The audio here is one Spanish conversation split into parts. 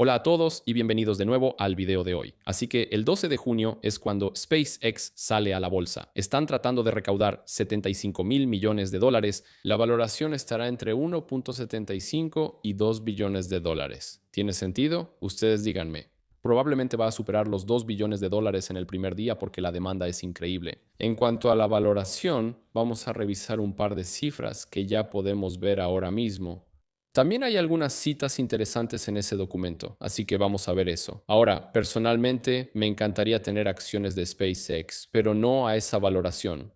Hola a todos y bienvenidos de nuevo al video de hoy. Así que el 12 de junio es cuando SpaceX sale a la bolsa. Están tratando de recaudar 75 mil millones de dólares. La valoración estará entre 1.75 y 2 billones de dólares. ¿Tiene sentido? Ustedes díganme. Probablemente va a superar los 2 billones de dólares en el primer día porque la demanda es increíble. En cuanto a la valoración, vamos a revisar un par de cifras que ya podemos ver ahora mismo. También hay algunas citas interesantes en ese documento, así que vamos a ver eso. Ahora, personalmente, me encantaría tener acciones de SpaceX, pero no a esa valoración.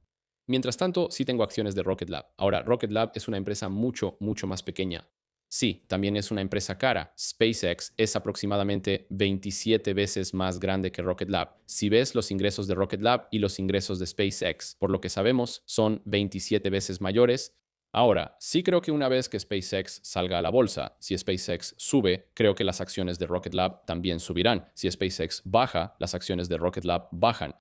Mientras tanto, sí tengo acciones de Rocket Lab. Ahora, Rocket Lab es una empresa mucho más pequeña. Sí, también es una empresa cara. SpaceX es aproximadamente 27 veces más grande que Rocket Lab. Si ves los ingresos de Rocket Lab y los ingresos de SpaceX, por lo que sabemos, son 27 veces mayores. Ahora, sí creo que una vez que SpaceX salga a la bolsa, si SpaceX sube, creo que las acciones de Rocket Lab también subirán. Si SpaceX baja, las acciones de Rocket Lab bajan.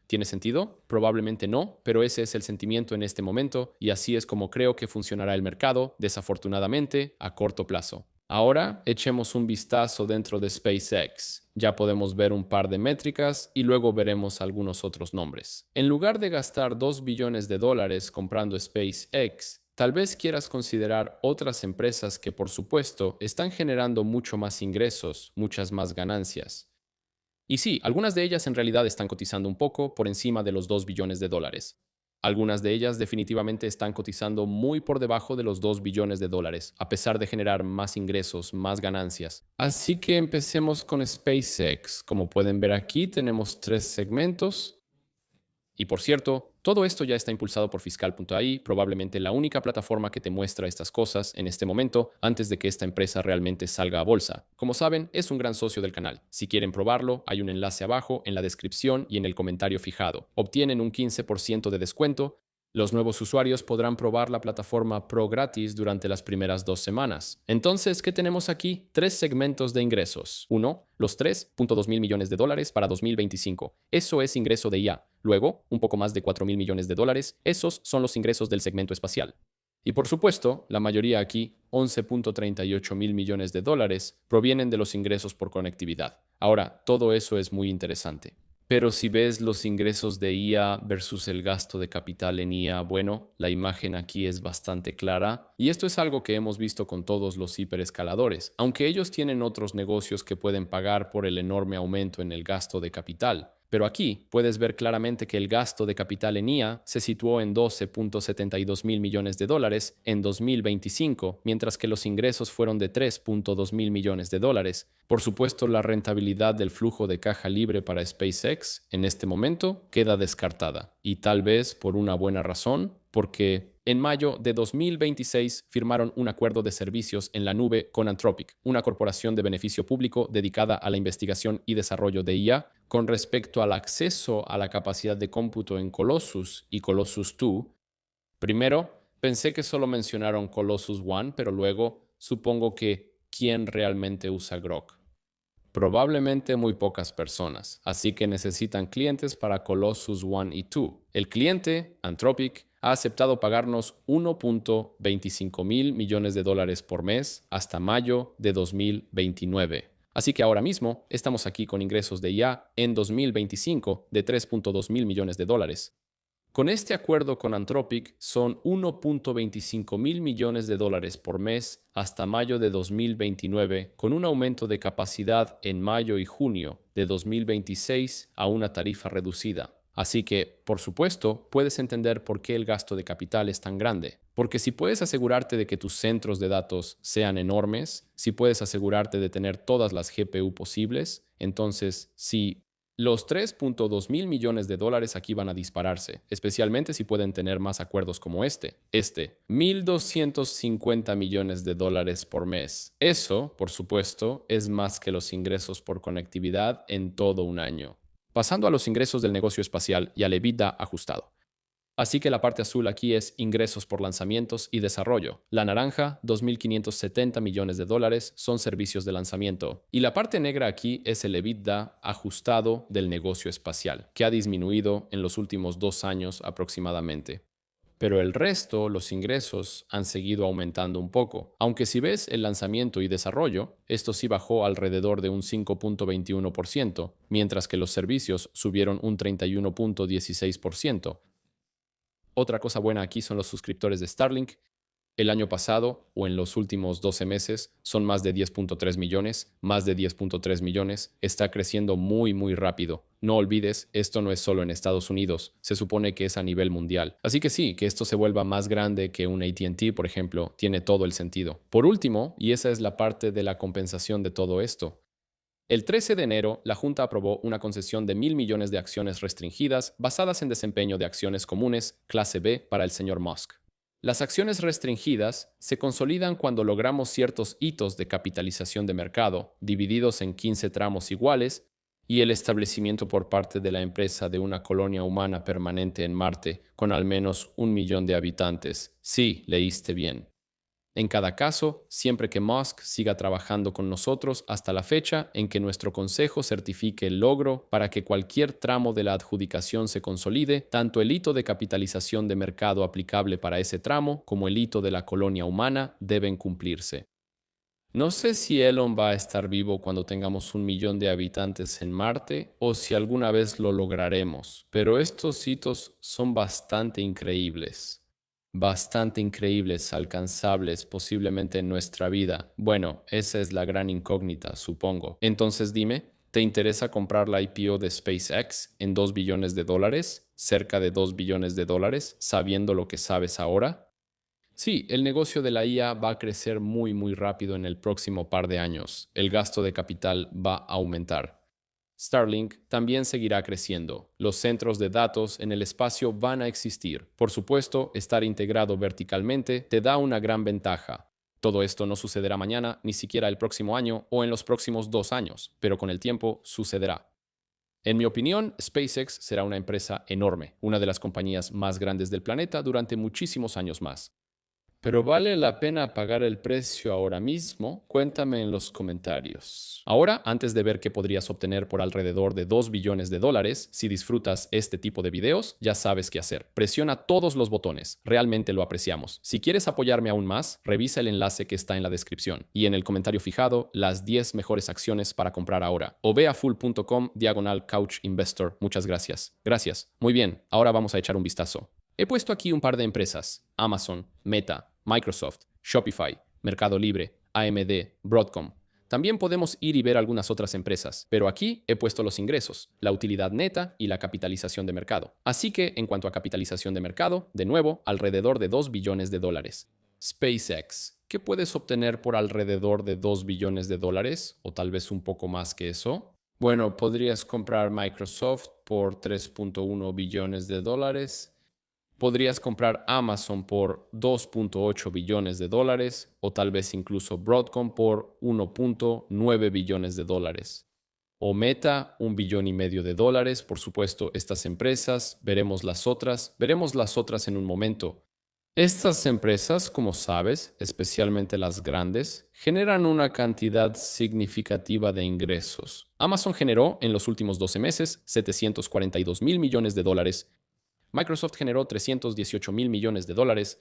¿Tiene sentido? Probablemente no, pero ese es el sentimiento en este momento y así es como creo que funcionará el mercado, desafortunadamente, a corto plazo. Ahora echemos un vistazo dentro de SpaceX. Ya podemos ver un par de métricas y luego veremos algunos otros nombres. En lugar de gastar 2 billones de dólares comprando SpaceX, tal vez quieras considerar otras empresas que, por supuesto, están generando mucho más ingresos, muchas más ganancias. Y sí, algunas de ellas en realidad están cotizando un poco por encima de los 2 billones de dólares. Algunas de ellas definitivamente están cotizando muy por debajo de los 2 billones de dólares, a pesar de generar más ingresos, más ganancias. Así que empecemos con SpaceX. Como pueden ver aquí, tenemos 3 segmentos. Y por cierto, todo esto ya está impulsado por Fiscal.ai, probablemente la única plataforma que te muestra estas cosas en este momento antes de que esta empresa realmente salga a bolsa. Como saben, es un gran socio del canal. Si quieren probarlo, hay un enlace abajo en la descripción y en el comentario fijado. Obtienen un 15% de descuento. Los nuevos usuarios podrán probar la plataforma Pro gratis durante las primeras 2 semanas. Entonces, ¿qué tenemos aquí? 3 segmentos de ingresos. Uno, los 3.2 mil millones de dólares para 2025. Eso es ingreso de IA. Luego, un poco más de 4 mil millones de dólares. Esos son los ingresos del segmento espacial. Y por supuesto, la mayoría aquí, 11.38 mil millones de dólares, provienen de los ingresos por conectividad. Ahora, todo eso es muy interesante. Pero si ves los ingresos de IA versus el gasto de capital en IA, bueno, la imagen aquí es bastante clara. Y esto es algo que hemos visto con todos los hiperescaladores, aunque ellos tienen otros negocios que pueden pagar por el enorme aumento en el gasto de capital. Pero aquí puedes ver claramente que el gasto de capital en IA se situó en 12.72 mil millones de dólares en 2025, mientras que los ingresos fueron de 3.2 mil millones de dólares. Por supuesto, la rentabilidad del flujo de caja libre para SpaceX en este momento queda descartada, y tal vez por una buena razón, porque en mayo de 2026 firmaron un acuerdo de servicios en la nube con Anthropic, una corporación de beneficio público dedicada a la investigación y desarrollo de IA. Con respecto al acceso a la capacidad de cómputo en Colossus y Colossus 2, primero pensé que solo mencionaron Colossus 1, pero luego supongo que ¿quién realmente usa Grok? Probablemente muy pocas personas, así que necesitan clientes para Colossus 1 y 2. El cliente, Anthropic, ha aceptado pagarnos 1.25 mil millones de dólares por mes hasta mayo de 2029. Así que ahora mismo estamos aquí con ingresos de IA en 2025 de 3.2 mil millones de dólares. Con este acuerdo con Anthropic son 1.25 mil millones de dólares por mes hasta mayo de 2029, con un aumento de capacidad en mayo y junio de 2026 a una tarifa reducida. Así que, por supuesto, puedes entender por qué el gasto de capital es tan grande. Porque si puedes asegurarte de que tus centros de datos sean enormes, si puedes asegurarte de tener todas las GPU posibles, entonces sí, los 3.2 mil millones de dólares aquí van a dispararse, especialmente si pueden tener más acuerdos como este. 1.250 millones de dólares por mes. Eso, por supuesto, es más que los ingresos por conectividad en todo un año. Pasando a los ingresos del negocio espacial y al EBITDA ajustado. Así que la parte azul aquí es ingresos por lanzamientos y desarrollo. La naranja, 2.570 millones de dólares, son servicios de lanzamiento. Y la parte negra aquí es el EBITDA ajustado del negocio espacial, que ha disminuido en los últimos 2 años aproximadamente. Pero el resto, los ingresos, han seguido aumentando un poco. Aunque si ves el lanzamiento y desarrollo, esto sí bajó alrededor de un 5.21%, mientras que los servicios subieron un 31.16%. Otra cosa buena aquí son los suscriptores de Starlink. El año pasado o en los últimos 12 meses son más de 10.3 millones, más de 10.3 millones. Está creciendo muy, muy rápido. No olvides, esto no es solo en Estados Unidos, se supone que es a nivel mundial. Así que sí, que esto se vuelva más grande que un AT&T, por ejemplo, tiene todo el sentido. Por último, y esa es la parte de la compensación de todo esto, el 13 de enero, la Junta aprobó una concesión de 1.000 millones de acciones restringidas basadas en desempeño de acciones comunes, clase B, para el señor Musk. Las acciones restringidas se consolidan cuando logramos ciertos hitos de capitalización de mercado, divididos en 15 tramos iguales, y el establecimiento por parte de la empresa de una colonia humana permanente en Marte, con al menos 1 millón de habitantes. Sí, leíste bien. En cada caso, siempre que Musk siga trabajando con nosotros hasta la fecha en que nuestro consejo certifique el logro para que cualquier tramo de la adjudicación se consolide, tanto el hito de capitalización de mercado aplicable para ese tramo como el hito de la colonia humana deben cumplirse. No sé si Elon va a estar vivo cuando tengamos 1 millón de habitantes en Marte o si alguna vez lo lograremos, pero estos hitos son bastante increíbles, alcanzables posiblemente en nuestra vida. Bueno, esa es la gran incógnita, supongo. Entonces dime, ¿te interesa comprar la IPO de SpaceX en 2 billones de dólares? Cerca de 2 billones de dólares, sabiendo lo que sabes ahora. Sí, el negocio de la IA va a crecer muy, muy rápido en el próximo par de años. El gasto de capital va a aumentar. Starlink también seguirá creciendo. Los centros de datos en el espacio van a existir. Por supuesto, estar integrado verticalmente te da una gran ventaja. Todo esto no sucederá mañana, ni siquiera el próximo año o en los próximos 2 años, pero con el tiempo sucederá. En mi opinión, SpaceX será una empresa enorme, una de las compañías más grandes del planeta durante muchísimos años más. ¿Pero vale la pena pagar el precio ahora mismo? Cuéntame en los comentarios. Ahora, antes de ver qué podrías obtener por alrededor de 2 billones de dólares, si disfrutas este tipo de videos, ya sabes qué hacer. Presiona todos los botones. Realmente lo apreciamos. Si quieres apoyarme aún más, revisa el enlace que está en la descripción y en el comentario fijado las 10 mejores acciones para comprar ahora. O ve a full.com/couch investor. Muchas gracias. Gracias. Muy bien, ahora vamos a echar un vistazo. He puesto aquí un par de empresas: Amazon, Meta, Microsoft, Shopify, Mercado Libre, AMD, Broadcom. También podemos ir y ver algunas otras empresas, pero aquí he puesto los ingresos, la utilidad neta y la capitalización de mercado. Así que, en cuanto a capitalización de mercado, de nuevo, alrededor de 2 billones de dólares. SpaceX. ¿Qué puedes obtener por alrededor de 2 billones de dólares? O tal vez un poco más que eso. Bueno, podrías comprar Microsoft por 3.1 billones de dólares. Podrías comprar Amazon por 2.8 billones de dólares o tal vez incluso Broadcom por 1.9 billones de dólares. O Meta, 1,5 billones de dólares. Por supuesto, estas empresas, veremos las otras en un momento. Estas empresas, como sabes, especialmente las grandes, generan una cantidad significativa de ingresos. Amazon generó en los últimos 12 meses 742 mil millones de dólares. Microsoft generó 318 mil millones de dólares,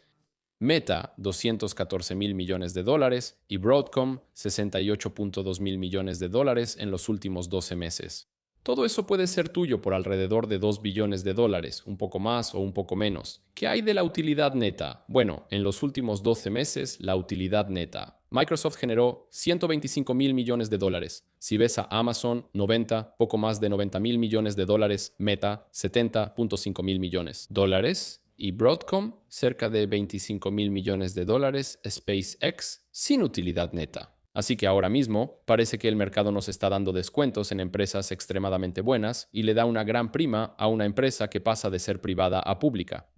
Meta 214 mil millones de dólares y Broadcom 68.2 mil millones de dólares en los últimos 12 meses. Todo eso puede ser tuyo por alrededor de 2 billones de dólares, un poco más o un poco menos. ¿Qué hay de la utilidad neta? Bueno, en los últimos 12 meses, la utilidad neta. Microsoft generó 125 mil millones de dólares. Si ves a Amazon, 90, poco más de 90 mil millones de dólares. Meta, 70.5 mil millones de dólares. Y Broadcom, cerca de 25 mil millones de dólares. SpaceX, sin utilidad neta. Así que ahora mismo parece que el mercado nos está dando descuentos en empresas extremadamente buenas y le da una gran prima a una empresa que pasa de ser privada a pública.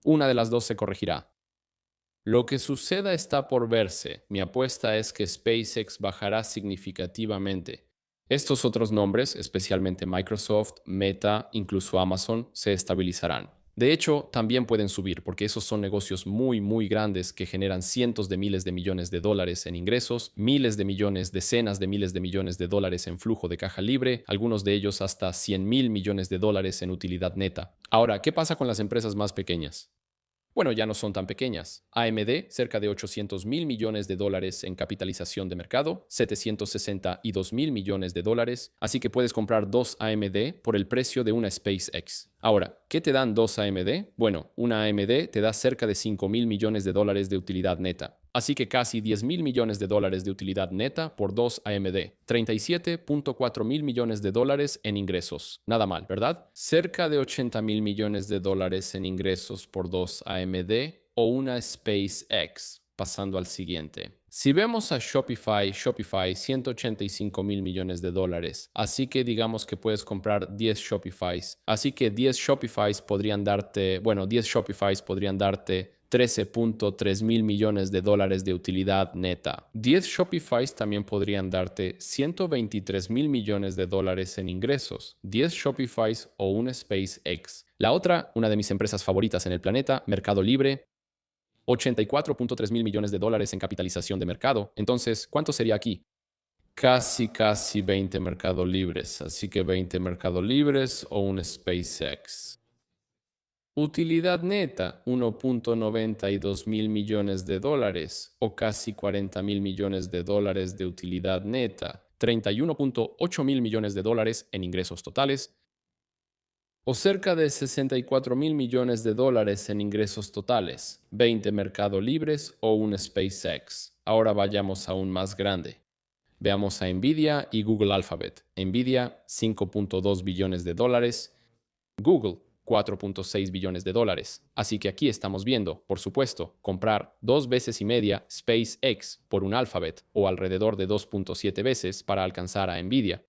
Una de las dos se corregirá. Lo que suceda está por verse. Mi apuesta es que SpaceX bajará significativamente. Estos otros nombres, especialmente Microsoft, Meta, incluso Amazon, se estabilizarán. De hecho, también pueden subir porque esos son negocios muy, muy grandes que generan cientos de miles de millones de dólares en ingresos, miles de millones, decenas de miles de millones de dólares en flujo de caja libre, algunos de ellos hasta 100 mil millones de dólares en utilidad neta. Ahora, ¿qué pasa con las empresas más pequeñas? Bueno, ya no son tan pequeñas. AMD, cerca de 800 mil millones de dólares en capitalización de mercado, 762 mil millones de dólares, así que puedes comprar dos AMD por el precio de una SpaceX. Ahora, ¿qué te dan dos AMD? Bueno, una AMD te da cerca de 5 mil millones de dólares de utilidad neta. Así que casi 10 mil millones de dólares de utilidad neta por dos AMD. 37.4 mil millones de dólares en ingresos. Nada mal, ¿verdad? Cerca de 80 mil millones de dólares en ingresos por dos AMD o una SpaceX. Pasando al siguiente. Si vemos a Shopify, 185 mil millones de dólares. Así que digamos que puedes comprar 10 Shopifys. Así que 10 Shopifys podrían darte, 13.3 mil millones de dólares de utilidad neta. 10 Shopifys también podrían darte 123 mil millones de dólares en ingresos. 10 Shopifys o un SpaceX. La otra, una de mis empresas favoritas en el planeta, Mercado Libre, 84.3 mil millones de dólares en capitalización de mercado. Entonces, ¿cuánto sería aquí? Casi 20 Mercado Libres. Así que 20 Mercado Libres o un SpaceX. Utilidad neta, 1.92 mil millones de dólares o casi 40 mil millones de dólares de utilidad neta. 31.8 mil millones de dólares en ingresos totales o cerca de 64 mil millones de dólares en ingresos totales, 20 Mercado Libres o un SpaceX. Ahora vayamos aún más grande. Veamos a Nvidia y Google Alphabet. Nvidia, 5.2 billones de dólares. Google, 4.6 billones de dólares. Así que aquí estamos viendo, por supuesto, comprar 2 veces y media SpaceX por un Alphabet o alrededor de 2.7 veces para alcanzar a Nvidia.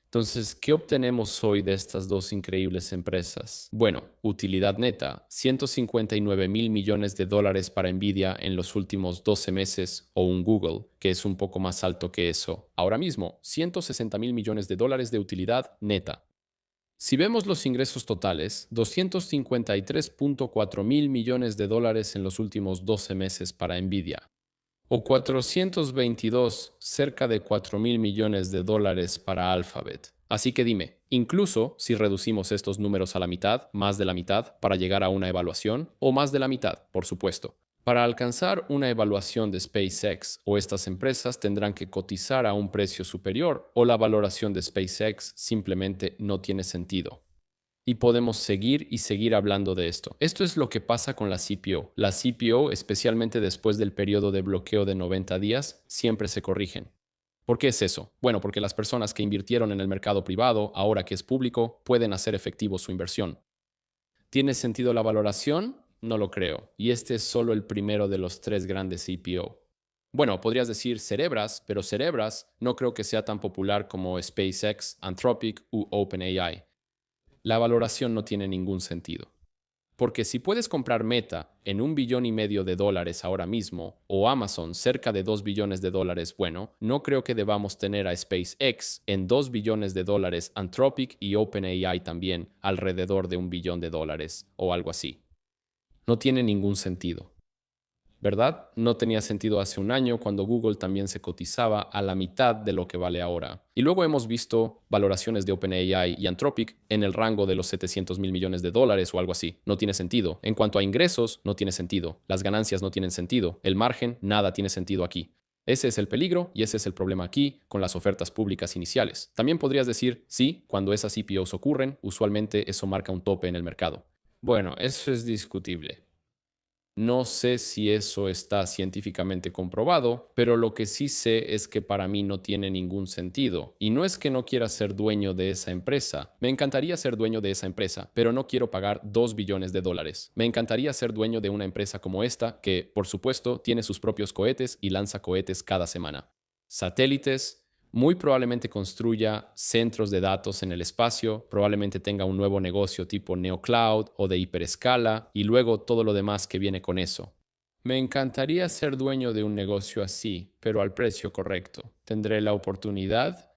Entonces, ¿qué obtenemos hoy de estas dos increíbles empresas? Bueno, utilidad neta, 159 mil millones de dólares para Nvidia en los últimos 12 meses o un Google, que es un poco más alto que eso. Ahora mismo, 160 mil millones de dólares de utilidad neta. Si vemos los ingresos totales, 253.4 mil millones de dólares en los últimos 12 meses para Nvidia. O 422, cerca de 4 mil millones de dólares para Alphabet. Así que dime, incluso si reducimos estos números a la mitad, más de la mitad, para llegar a una evaluación, o más de la mitad, por supuesto. Para alcanzar una evaluación de SpaceX o estas empresas tendrán que cotizar a un precio superior o la valoración de SpaceX simplemente no tiene sentido. Y podemos seguir y seguir hablando de esto. Esto es lo que pasa con la CPO. La CPO, especialmente después del periodo de bloqueo de 90 días, siempre se corrigen. ¿Por qué es eso? Bueno, porque las personas que invirtieron en el mercado privado, ahora que es público, pueden hacer efectivo su inversión. ¿Tiene sentido la valoración? No lo creo. Y este es solo el primero de los 3 grandes CPO. Bueno, podrías decir Cerebras, pero Cerebras no creo que sea tan popular como SpaceX, Anthropic u OpenAI. La valoración no tiene ningún sentido. Porque si puedes comprar Meta en $1,5 billones de dólares ahora mismo o Amazon cerca de $2 billones de dólares, bueno, no creo que debamos tener a SpaceX en $2 billones de dólares, Anthropic y OpenAI también alrededor de $1 billón de dólares o algo así. No tiene ningún sentido. ¿Verdad? No tenía sentido hace un año cuando Google también se cotizaba a la mitad de lo que vale ahora. Y luego hemos visto valoraciones de OpenAI y Anthropic en el rango de los 700 mil millones de dólares o algo así. No tiene sentido. En cuanto a ingresos, no tiene sentido. Las ganancias no tienen sentido. El margen, nada tiene sentido aquí. Ese es el peligro y ese es el problema aquí con las ofertas públicas iniciales. También podrías decir, sí, cuando esas IPOs ocurren, usualmente eso marca un tope en el mercado. Bueno, eso es discutible. No sé si eso está científicamente comprobado, pero lo que sí sé es que para mí no tiene ningún sentido. Y no es que no quiera ser dueño de esa empresa. Me encantaría ser dueño de esa empresa, pero no quiero pagar $2 billones de dólares. Me encantaría ser dueño de una empresa como esta, que, por supuesto, tiene sus propios cohetes y lanza cohetes cada semana. Satélites. Muy probablemente construya centros de datos en el espacio, probablemente tenga un nuevo negocio tipo NeoCloud o de hiperescala y luego todo lo demás que viene con eso. Me encantaría ser dueño de un negocio así, pero al precio correcto. ¿Tendré la oportunidad?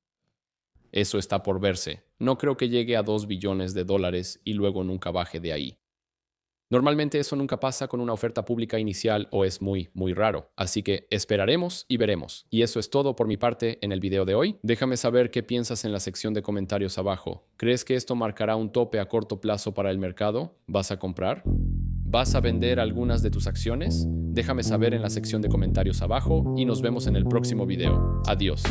Eso está por verse. No creo que llegue a $2 billones de dólares y luego nunca baje de ahí. Normalmente eso nunca pasa con una oferta pública inicial o es muy raro. Así que esperaremos y veremos. Y eso es todo por mi parte en el video de hoy. Déjame saber qué piensas en la sección de comentarios abajo. ¿Crees que esto marcará un tope a corto plazo para el mercado? ¿Vas a comprar? ¿Vas a vender algunas de tus acciones? Déjame saber en la sección de comentarios abajo y nos vemos en el próximo video. Adiós.